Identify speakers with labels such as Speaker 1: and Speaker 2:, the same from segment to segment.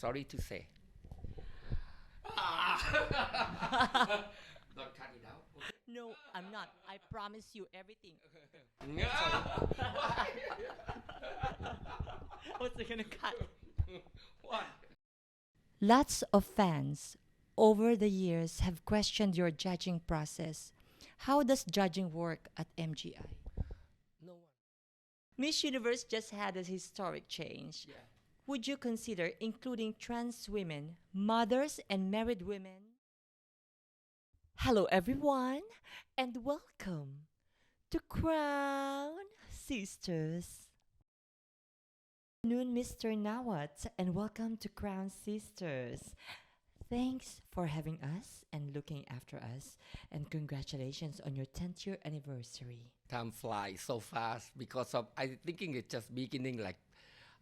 Speaker 1: Sorry to say. Don't cut it out.
Speaker 2: No, I'm not. I promise you everything.
Speaker 1: Okay.
Speaker 2: What's it gonna cut?
Speaker 1: What?
Speaker 2: Lots of fans over the years have questioned your judging process. How does judging work at MGI?
Speaker 1: No one.
Speaker 2: Miss Universe just had a historic change.
Speaker 1: Yeah.
Speaker 2: Would you consider including trans women, mothers, and married women? Hello, everyone, and welcome to Crown Sisters. Good afternoon, Mr. Nawat, and welcome to Crown Sisters. Thanks for having us and looking after us, and congratulations on your 10th year anniversary.
Speaker 1: Time flies so fast because of I thinking it's just beginning like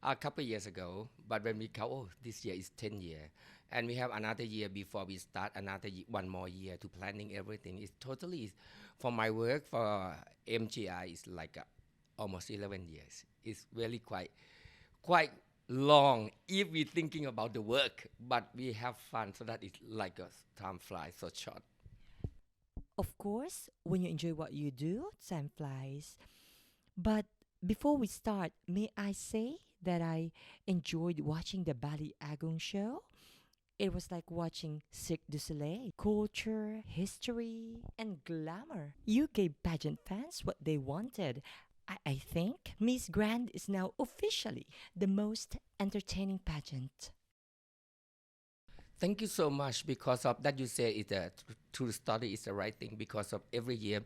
Speaker 1: a couple years ago, but when we count, oh, this year is 10 year, and we have another year before we start another one more year to planning everything. It's totally for my work for MGI is like almost 11 years. It's really quite long if we thinking about the work, but we have fun, so that it's like a time flies so short.
Speaker 2: Of course, when you enjoy what you do, time flies. But before we start, may I say that I enjoyed watching the Bali Agong show? It was like watching Cirque du Soleil. Culture, history, and glamour. You gave pageant fans what they wanted. I think Miss Grand is now officially the most entertaining pageant.
Speaker 1: Thank you so much because of that you say it's a true story is the right thing because of every year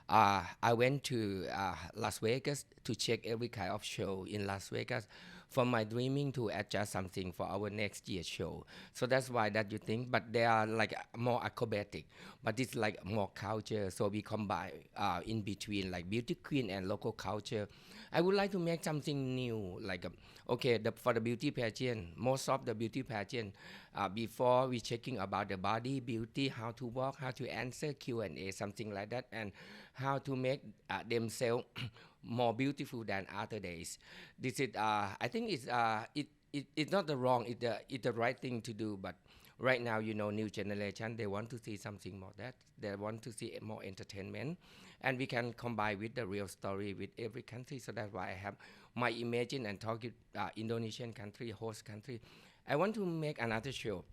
Speaker 1: I went to Las Vegas to check every kind of show in Las Vegas for my dreaming to adjust something for our next year show. So that's why that you think, but they are like more acrobatic, but it's like more culture. So we combine in between like beauty queen and local culture. I would like to make something new, like okay, for the beauty pageant, most of the beauty pageant, before we checking about the body, beauty, how to walk, how to answer Q&A, something like that, and how to make themselves more beautiful than other days. This is, I think it's not the wrong, it's the right thing to do, but right now, new generation, they want to see something more that, they want to see more entertainment, and we can combine with the real story with every country. So that's why I have my imagine and talk with Indonesian country, host country. I want to make another show.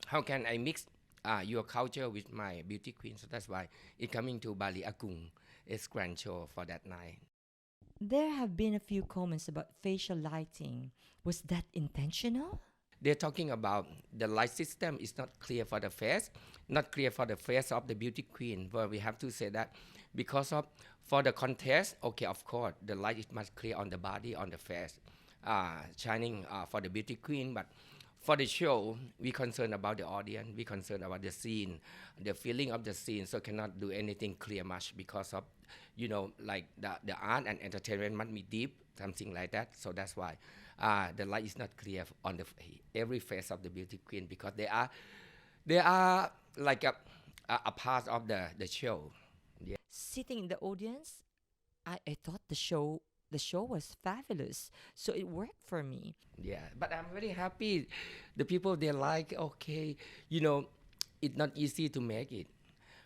Speaker 1: How can I mix your culture with my beauty queen? So that's why it's coming to Bali Agung. It's grand show for that night.
Speaker 2: There have been a few comments about facial lighting. Was that intentional?
Speaker 1: They're talking about the light system is not clear for the face, not clear for the face of the beauty queen. But we have to say that because of for the contest, okay, of course, the light is much clear on the body, on the face, shining for the beauty queen. But for the show, we concerned about the audience, we concerned about the scene, the feeling of the scene. So cannot do anything clear much because of, like the art and entertainment must be deep, something like that. So that's why the light is not clear on the every face of the beauty queen because they are like a part of the show. Yeah.
Speaker 2: Sitting in the audience, I thought the show was fabulous, so it worked for me.
Speaker 1: Yeah, but I'm very happy. The people they like. Okay, it's not easy to make it.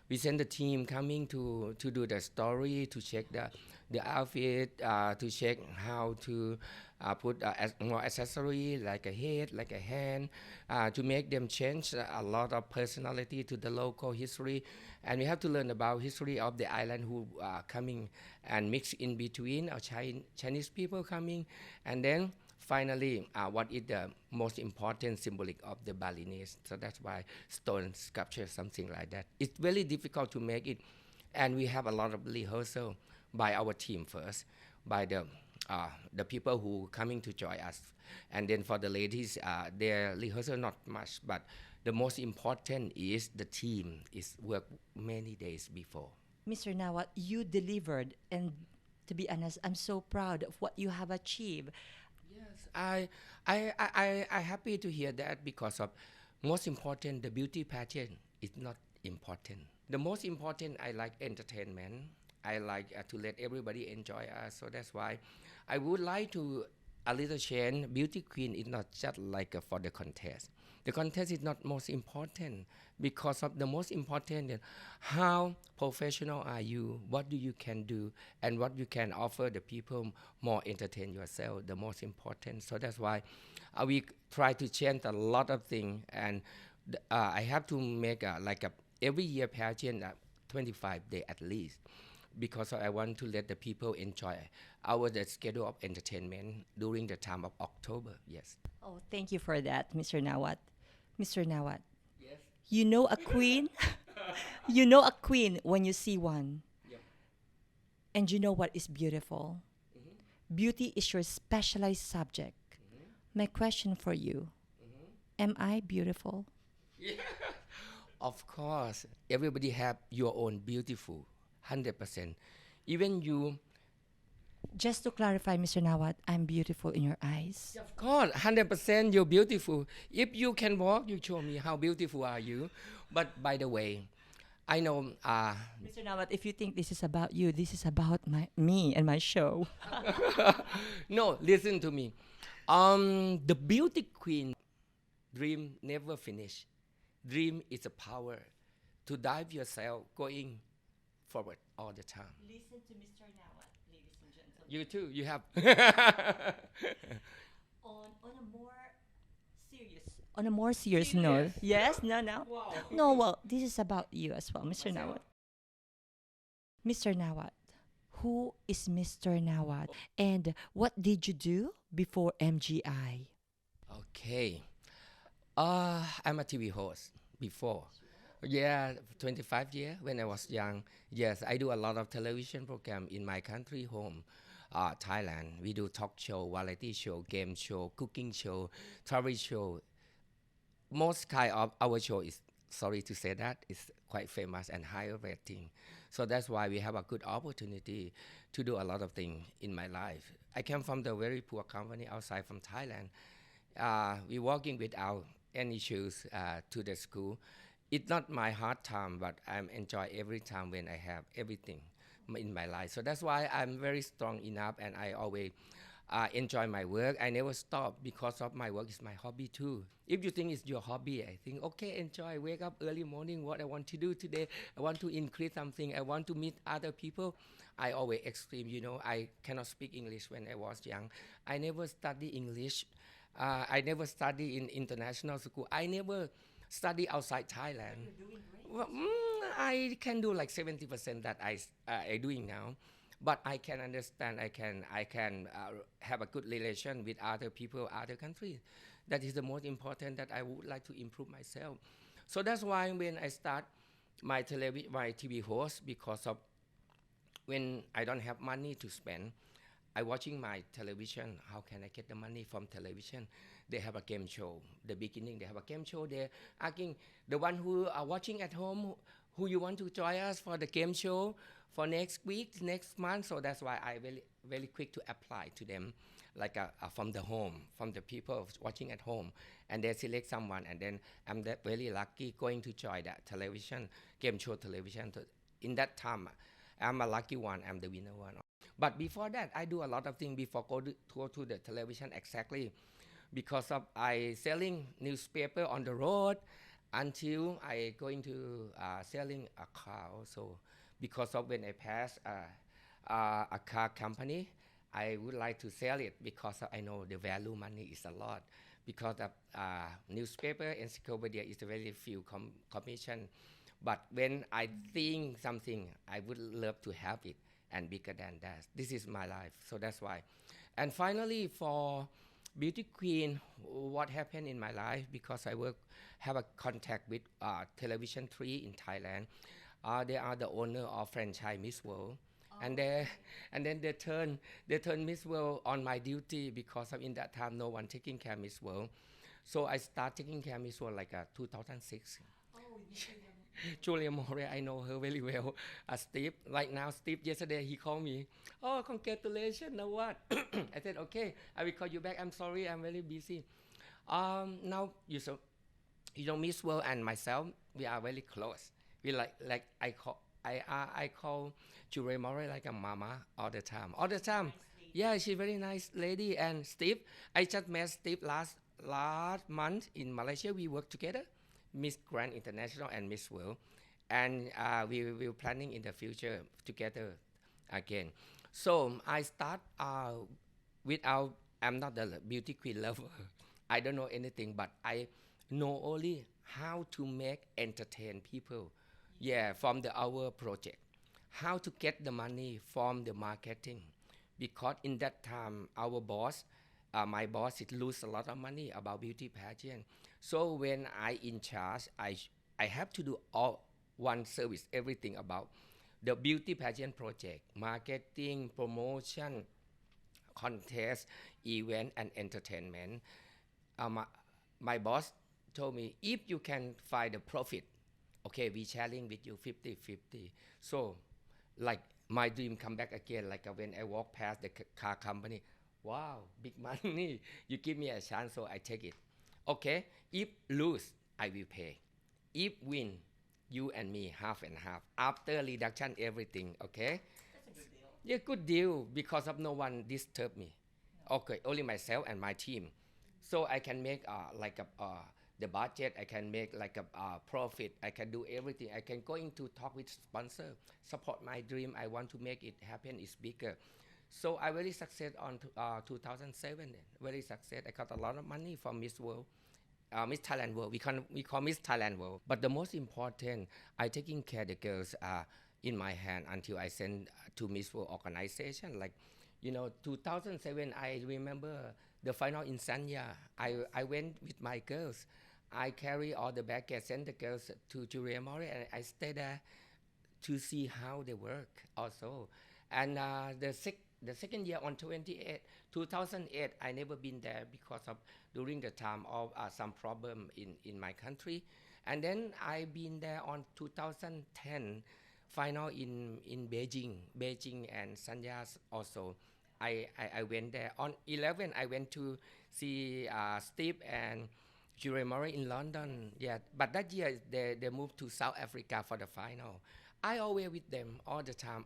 Speaker 1: We send the team coming to do the story, to check the outfit, to check how to put more accessory like a head, like a hand, to make them change a lot of personality to the local history, and we have to learn about history of the island who are coming and mix in between our Chinese people coming, and then finally, what is the most important symbolic of the Balinese? So that's why stone sculpture, something like that. It's very difficult to make it, and we have a lot of rehearsal by our team first, by the people who coming to join us, and then for the ladies, their rehearsal not much, but the most important is the team is work many days before.
Speaker 2: Mr. Nawat, you delivered, and to be honest, I'm so proud of what you have achieved.
Speaker 1: Yes, I happy to hear that because of most important the beauty pageant is not important. The most important I like entertainment. I like to let everybody enjoy us. So that's why I would like to a little change. Beauty queen is not just like for the contest. The contest is not most important because of the most important is how professional are you, what do you can do, and what you can offer the people more entertain yourself. The most important. So that's why we try to change a lot of things, and I have to make like a every year pageant 25 days at least because I want to let the people enjoy our the schedule of entertainment during the time of October. Yes.
Speaker 2: Oh, thank you for that, Mr. Nawat. Mr. Nawat,
Speaker 1: Yes.
Speaker 2: you know a queen? You know a queen when you see one.
Speaker 1: Yep.
Speaker 2: And you know what is beautiful.
Speaker 1: Mm-hmm.
Speaker 2: Beauty is your specialized subject.
Speaker 1: Mm-hmm.
Speaker 2: My question for you,
Speaker 1: Mm-hmm.
Speaker 2: am I beautiful?
Speaker 1: Yeah. Of course, everybody have your own beautiful, 100%. Even you,
Speaker 2: Just to clarify, Mr. Nawat, I'm beautiful in your eyes.
Speaker 1: of course, 100% you're beautiful. If you can walk, you show me how beautiful are you. But by the way, I know
Speaker 2: Mr. Nawat, if you think this is about you, this is about me and my show.
Speaker 1: no, listen to me. The beauty queen dream never finish. Dream is a power to dive yourself going forward all the time.
Speaker 2: Listen to Mr. Nawat, ladies and gentlemen.
Speaker 1: You too, you have.
Speaker 2: On a more serious
Speaker 1: Serious?
Speaker 2: note. Yes, no.
Speaker 1: Wow.
Speaker 2: No, well, this is about you as well, Mr. Nawat. Mr. Nawat, who is Mr. Nawat and what did you do before MGI?
Speaker 1: Okay. I'm a TV host before. Yeah, 25 years when I was young. Yes, I do a lot of television program in my country home, Thailand. We do talk show, variety show, game show, cooking show, travel show. Most kind of our show is, sorry to say that, is quite famous and higher rating. So that's why we have a good opportunity to do a lot of things in my life. I came from the very poor company outside from Thailand. We working without any shoes to the school. It's not my hard time, but I'm enjoy every time when I have everything in my life. So that's why I'm very strong enough, and I always enjoy my work. I never stop because of my work is my hobby too. If you think it's your hobby, I think okay, enjoy. Wake up early morning. What I want to do today, I want to increase something. I want to meet other people. I always extreme. I cannot speak English when I was young. I never study English. I never study in international school. I never study outside Thailand. Well, I can do like 70% that I doing now, but I can understand. I can have a good relation with other people, other countries. That is the most important. That I would like to improve myself. So that's why when I start my TV host, because of when I don't have money to spend, I watching my television. How can I get the money from television? They have a game show. The beginning, they have a game show. They're asking the one who are watching at home, who you want to join us for the game show for next week, next month. So that's why I very quick to apply to them, like from the home, from the people watching at home, and they select someone, and then I'm very lucky going to join that television game show television. So in that time, I'm a lucky one. I'm the winner one. But before that, I do a lot of things before go to the television exactly because of I selling newspaper on the road until I going to selling a car also because of when I pass a car company, I would like to sell it because I know the value money is a lot because of newspaper encyclopedia is very few commission. But when I think something, I would love to have it and bigger than that. This is my life, so that's why. And finally, for beauty queen, what happened in my life because I have a contact with Television 3 in Thailand. They are the owner of franchise Miss World, and then they turn Miss World on my duty because of in that time no one taking care of Miss World, so I start taking care of Miss World like 2006. Julia More, I know her very well. Steve, right now, Steve, yesterday he called me. Oh, congratulations, Nawat. I said, okay, I will call you back. I'm sorry, I'm very busy. Now, Miss World and myself, we are very close. We like I call Julia More like a mama all the time. All the time. Yeah, she's very nice lady. And Steve, I just met Steve last month in Malaysia. We work together, Miss Grand International and Miss World, and we were planning in the future together again. So I start without. I'm not a beauty queen lover. I don't know anything, but I know only how to make entertain people. Yeah, from the our project, how to get the money from the marketing, because in that time our boss, my boss, it lose a lot of money about beauty pageant. So when I in charge, I have to do all one service, everything about the beauty pageant project, marketing, promotion, contest, event, and entertainment. My boss told me, if you can find the profit, okay, we sharing with you 50-50. So like my dream come back again, like when I walk past the car company, wow, big money. You give me a chance, so I take it. Okay, if lose, I will pay. If win, you and me half and half after reduction everything. Okay. Yeah, good deal, because of no one disturb me. Okay, only myself and my team. So I can make like a the budget. I can make like a profit. I can do everything. I can go into talk with sponsor, support my dream. I want to make it happen. It's bigger. So I very success on 2007. Very success. I got a lot of money from Miss World, Miss Thailand World. We call Miss Thailand World. But the most important, I taking care the girls in my hand until I send to Miss World organization. Like, 2007. I remember the final in Sanya. I went with my girls. I carry all the baggage, send the girls to Julia Mori, and I stay there to see how they work also. And the second year on 2008, I never been there because of during the time of some problem in my country. And then I been there on 2010, final in Beijing and Sanyas also. I went there on 11. I went to see Steve and Julie Murray in London. Yeah, but that year they moved to South Africa for the final. I always with them all the time.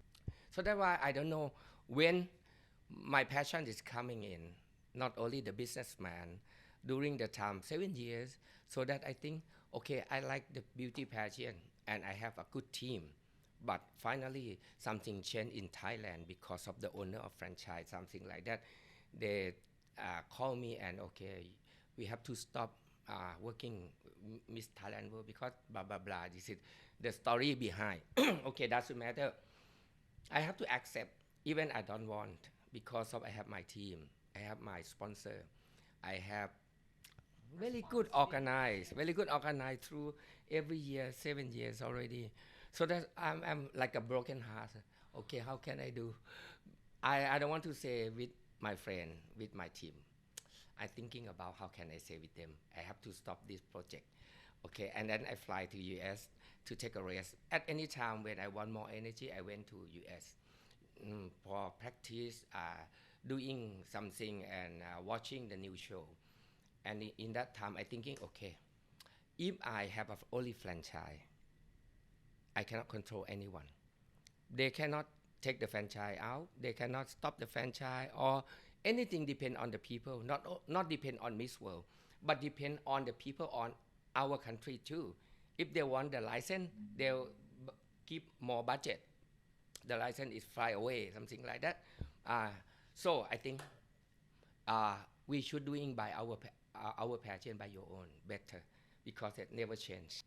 Speaker 1: So that's why I don't know when my passion is coming in. Not only the businessman during the time 7 years. So that I think, okay, I like the beauty pageant and I have a good team. But finally, something changed in Thailand because of the owner of franchise, something like that. They call me and okay, we have to stop working Miss Thailand World because blah blah blah. This is the story behind. Okay, doesn't matter. I have to accept, even I don't want, because of I have my team, I have my sponsor, I have very good organized through every year, 7 years already. So that I'm like a broken heart. Okay, how can I do? I don't want to say with my friend, with my team. I'm thinking about how can I say with them. I have to stop this project. Okay, and then I fly to US to take a rest. At any time when I want more energy, I went to US for practice, doing something and watching the new show. And in that time, I thinking, okay, if I have a only franchise, I cannot control anyone. They cannot take the franchise out. They cannot stop the franchise or anything depend on the people. Not depend on Miss World, but depend on the people on our country too. If they want the license, they'll keep more budget. The license is fly away, something like that. Uh, so I think uh, we should doing by our passion by your own better because it never change.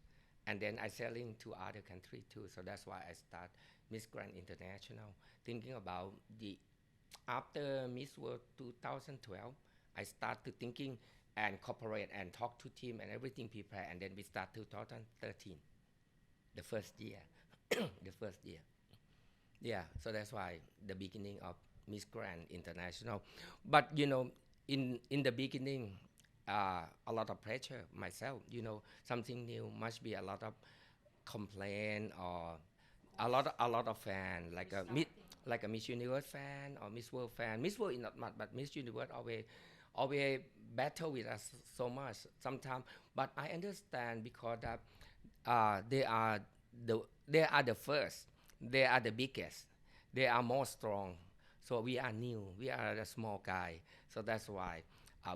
Speaker 1: And then I selling to other country too. So that's why I start Miss Grand International, thinking about the after Miss World 2012. I start to thinking and cooperate and talk to team and everything prepare, and then we start 2013, the first year, the first year. Yeah, so that's why the beginning of Miss Grand International. But in the beginning, a lot of pressure myself. Something new must be a lot of complaint or a lot of fan like a Miss Universe fan or Miss World fan. Miss World is not much, but Miss Universe always battle with us so much sometimes. But I understand because that they are the first, they are the biggest, they are more strong. So we are new. We are a small guy. So that's why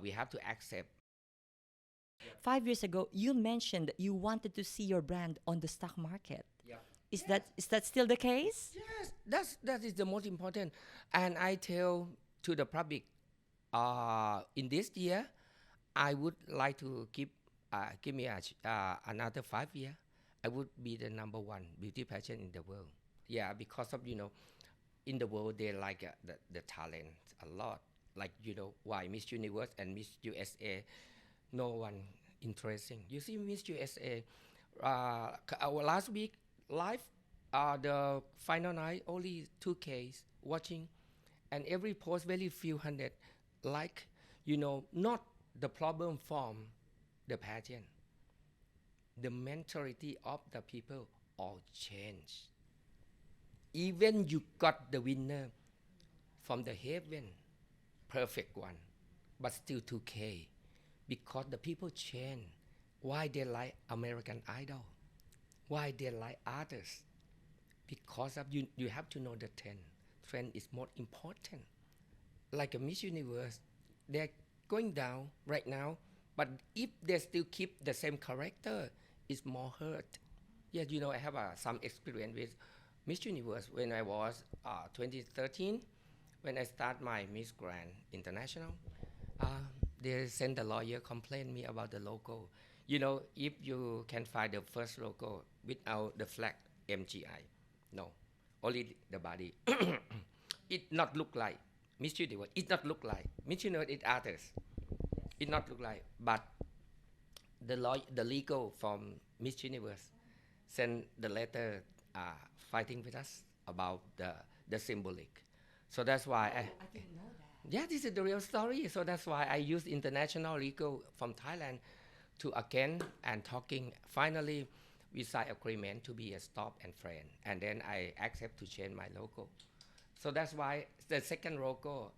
Speaker 1: we have to accept.
Speaker 2: 5 years ago, you mentioned that you wanted to see your brand on the stock market.
Speaker 1: Yep.
Speaker 2: Is that still the case?
Speaker 1: Yes, that is the most important. And I tell to the public, in this year, I would like to give me another 5 year. I would be the number one beauty pageant in the world. Yeah, because of in the world they like the talent a lot. Like why Miss Universe and Miss USA, no one interesting. You see Miss USA, our last week live, the final night only 2K watching, and every post very few hundred like. Not the problem from the pageant. The mentality of the people all change. Even you got the winner from the heaven, perfect one, but still 2K, because the people change. Why they like American Idol? Why they like others? Because of you have to know the trend. Trend is more important. Like a Miss Universe, they're going down right now, but if they still keep the same character, it's more hurt. Yes, I have some experience with Miss Universe when I was 2013, when I start my Miss Grand International. Uh, they sent the lawyer complain me about the logo. If you can find the first logo without the flag MGI, no, only the body. It not look like Miss Universe. It not look like Miss Universe. It others. It not look like. But the legal from Miss Universe send the letter fighting with us about the symbolic. So that's why
Speaker 2: I didn't know that.
Speaker 1: yeah, this is the real story. So that's why I use international legal from Thailand to again and talking. Finally, we sign agreement to be a stop and friend, and then I accept to change my logo. So that's why the second logo,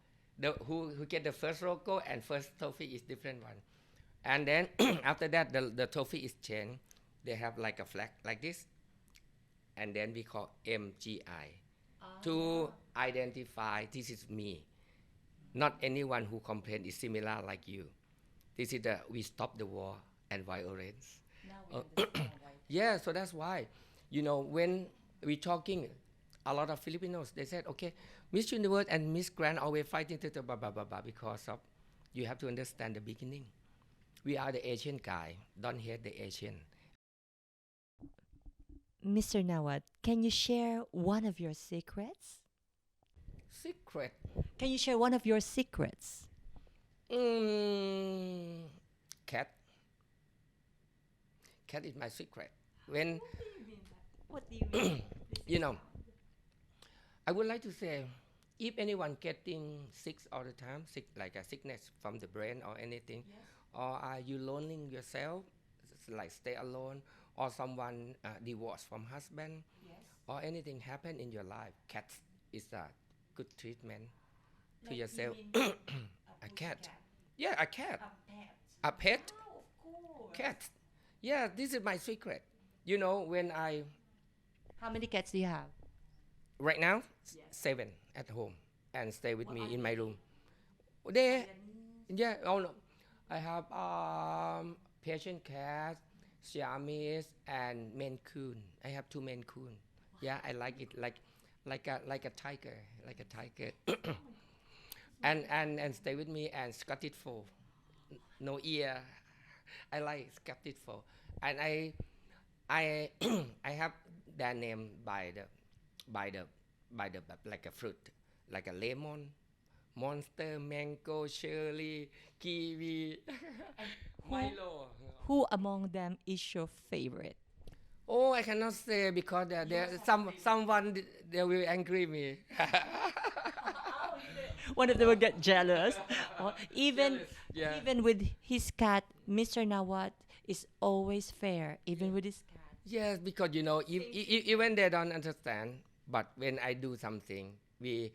Speaker 1: who get the first logo and first trophy is different one, and then after that the trophy is changed. They have like a flag like this, and then we call MGI to identify this is me. Not anyone who complain is similar like you. This is we stop the war and violence.
Speaker 2: Now we
Speaker 1: Uh,
Speaker 2: understand why.
Speaker 1: Yeah, so that's why, when we talking, a lot of Filipinos, they said, okay, Miss Universe and Miss Grand always fighting to blah, blah, blah, blah, because of, you have to understand the beginning. We are the Asian guy, don't hate the Asian.
Speaker 2: Mr. Nawat, can you share one of your secrets?
Speaker 1: Secret.
Speaker 2: Can you share one of your secrets?
Speaker 1: Mm, cat. Cat is my secret. When,
Speaker 2: What do you mean?
Speaker 1: you know, I would like to say, if anyone getting sick all the time, sick like a sickness from the brain or anything, or are you loneling yourself, like stay alone, or someone divorced from husband, or anything happen in your life, cat is a good treatment to yourself. A cat. Yeah, a cat. A pet. Cat. Yeah, this is my secret. When
Speaker 2: How many cats do you have?
Speaker 1: right now 7 at home and stay with me in my room. They, yeah, oh no, I have Persian cat, Siamese, and Maine Coon. I have 2 Maine Coon. Yeah, I like it like a tiger, like a tiger. and stay with me, and Scottish fold, no ear. I like Scottish fold, and I I have their name by the like a fruit, like a lemon, monster, mango, cherry, kiwi, Milo.
Speaker 2: Who among them is your favorite?
Speaker 1: Oh, I cannot say because there someone they will angry me.
Speaker 2: One of them will get jealous. Or even
Speaker 1: Jealous, yeah.
Speaker 2: even with his cat, Mr. Nawat is always fair. Even with his cat.
Speaker 1: Yes, because even they don't understand, but when I do something, we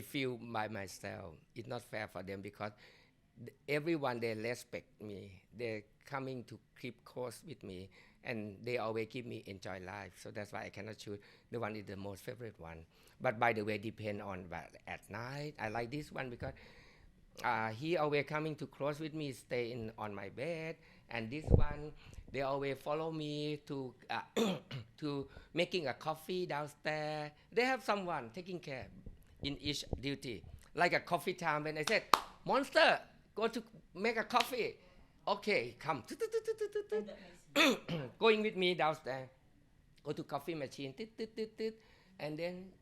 Speaker 1: feel by myself. It's not fair for them because everyone they respect me. They coming to keep close with me, and they always give me enjoy life. So that's why I cannot choose the one is the most favorite one. But by the way, depend on, but at night I like this one because he always coming to close with me, stay in on my bed, and this one they always follow me to to making a coffee downstairs. They have someone taking care in each duty, like a coffee time. When I said, "Monster, go to make a coffee," okay, come, going with me downstairs, go to coffee machine, and then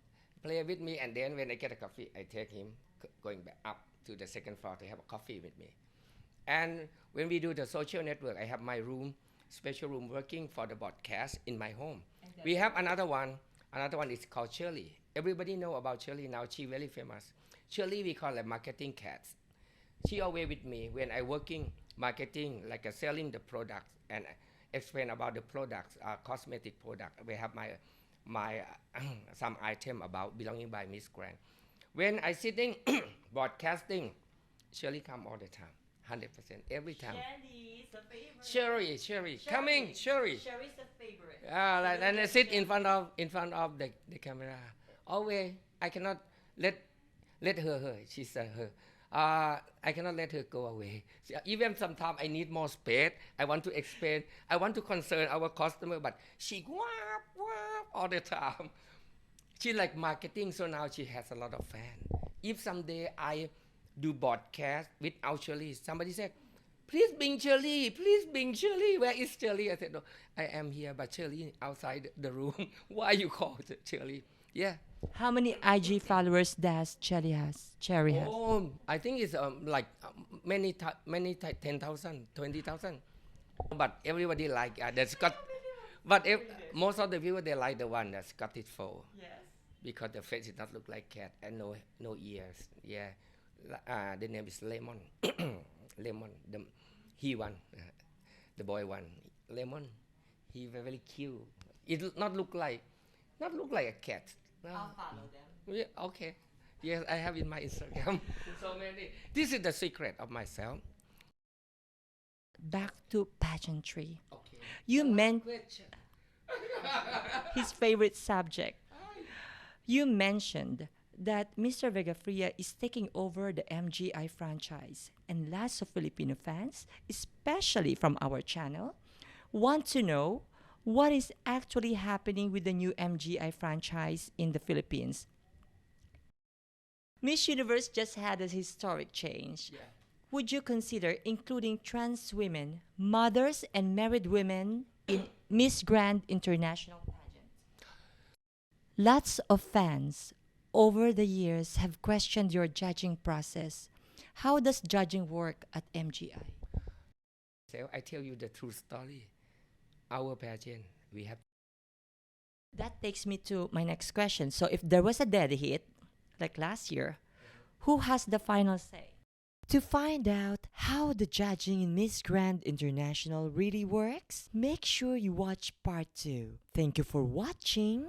Speaker 1: play with me, and then when I get a coffee, I take him going back up to the second floor to have a coffee with me. And when we do the social network, I have my room, special room working for the broadcast in my home. We have another one. Another one is called Shirley. Everybody know about Shirley now. She very famous. Shirley we call a marketing cat. She always with me when I working marketing, like selling the products and explain about the products, cosmetic product. We have my some item about belonging by Miss Grant. When I sitting broadcasting, Shirley come all the time, 100% every time.
Speaker 2: Shelly is a favorite.
Speaker 1: Sherry, coming, Sherry.
Speaker 2: Sherry's a favorite.
Speaker 1: And I sit in front of the camera. Always, I cannot let her. She's her. I cannot let her go away. Even sometimes I need more space. I want to explain. I want to concern our customer, but she wap all the time. She like marketing, so now she has a lot of fans. If someday I do broadcast without Shirley, somebody said, please bring Shirley, where is Shirley? I said, no, I am here, but Shirley outside the room. Why you call Shirley? Yeah.
Speaker 2: How many IG followers does Cherry has?
Speaker 1: Oh, I think it's like many 10,000, 20,000. But everybody like that's got. But most of the people they like the one that's got it full.
Speaker 2: Yes.
Speaker 1: Because the face does not look like cat and no ears. Yeah, the name is Lemon. Lemon, he one, the boy one. Lemon, he very cute. It not look like a cat. No.
Speaker 2: I'll follow them.
Speaker 1: Yeah, okay. Yes, I have in my Instagram so many. This is the secret of myself.
Speaker 2: Back to pageantry.
Speaker 1: Okay.
Speaker 2: You meant
Speaker 1: Question.
Speaker 2: his favorite subject. You mentioned that Mr. Vegafria is taking over the MGI franchise, and lots of Filipino fans, especially from our channel, want to know what is actually happening with the new MGI franchise in the Philippines. Miss Universe just had a historic change.
Speaker 1: Yeah.
Speaker 2: Would you consider including trans women, mothers, and married women in Miss Grand International pageant? Lots of fans over the years have questioned your judging process. How does judging work at MGI?
Speaker 1: So I tell you the true story. Our pageant, we have.
Speaker 2: That takes me to my next question. So, if there was a dead hit, like last year, who has the final say? To find out how the judging in Miss Grand International really works, make sure you watch part 2. Thank you for watching.